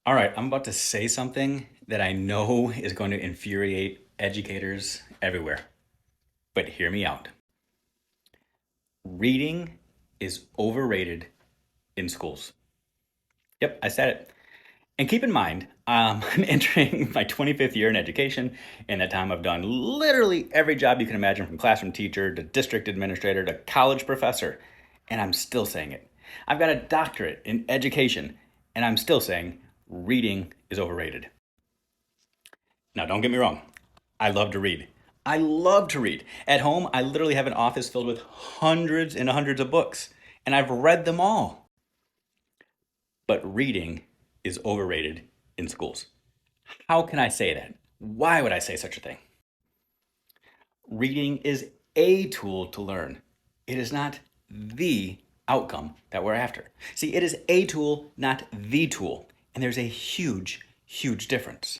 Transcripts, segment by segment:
All right, I'm about to say something that I know is going to infuriate educators everywhere, but hear me out. Reading is overrated in schools. Yep, I said it. And keep in mind, I'm entering my 25th year in education. In that time, I've done literally every job you can imagine, from classroom teacher to district administrator to college professor, and I'm still saying it. I've got a doctorate in education, and I'm still saying reading is overrated. Now, don't get me wrong. I love to read. I love to read. At home, I literally have an office filled with hundreds and hundreds of books, and I've read them all. But reading is overrated in schools. How can I say that? Why would I say such a thing? Reading is a tool to learn. It is not the outcome that we're after. See, it is a tool, not the tool. And there's a huge, huge difference.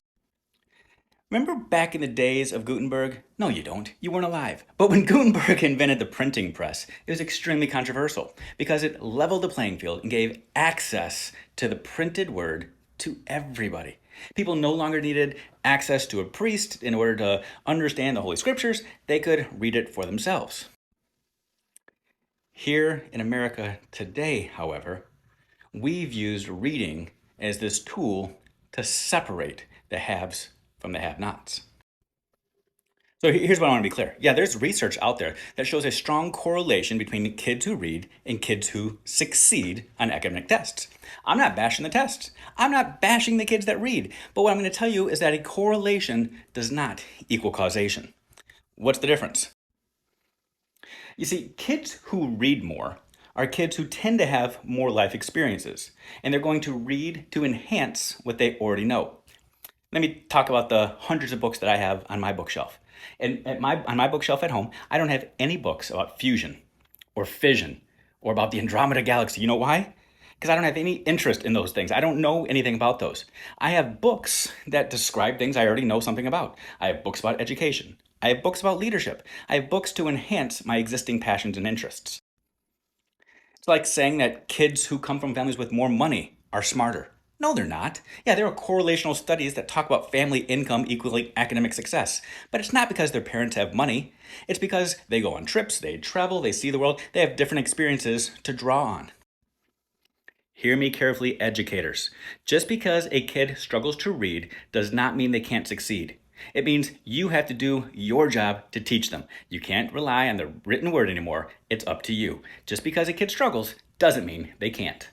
Remember back in the days of Gutenberg? No, you don't. You weren't alive. But when Gutenberg invented the printing press, it was extremely controversial because it leveled the playing field and gave access to the printed word to everybody. People no longer needed access to a priest in order to understand the Holy Scriptures. They could read it for themselves. Here in America today, however, we've used reading as this tool to separate the haves from the have-nots. So here's what I want to be clear. Yeah, there's research out there that shows a strong correlation between kids who read and kids who succeed on academic tests. I'm not bashing the tests. I'm not bashing the kids that read. But what I'm going to tell you is that a correlation does not equal causation. What's the difference? You see, kids who read more are kids who tend to have more life experiences, and they're going to read to enhance what they already know. Let me talk about the hundreds of books that I have on my bookshelf. And on my bookshelf at home, I don't have any books about fusion or fission or about the Andromeda Galaxy. You know why? Because I don't have any interest in those things. I don't know anything about those. I have books that describe things I already know something about. I have books about education. I have books about leadership. I have books to enhance my existing passions and interests. It's like saying that kids who come from families with more money are smarter. No, they're not. Yeah, there are correlational studies that talk about family income equaling academic success. But it's not because their parents have money. It's because they go on trips, they travel, they see the world, they have different experiences to draw on. Hear me carefully, educators. Just because a kid struggles to read does not mean they can't succeed. It means you have to do your job to teach them. You can't rely on the written word anymore. It's up to you. Just because a kid struggles doesn't mean they can't.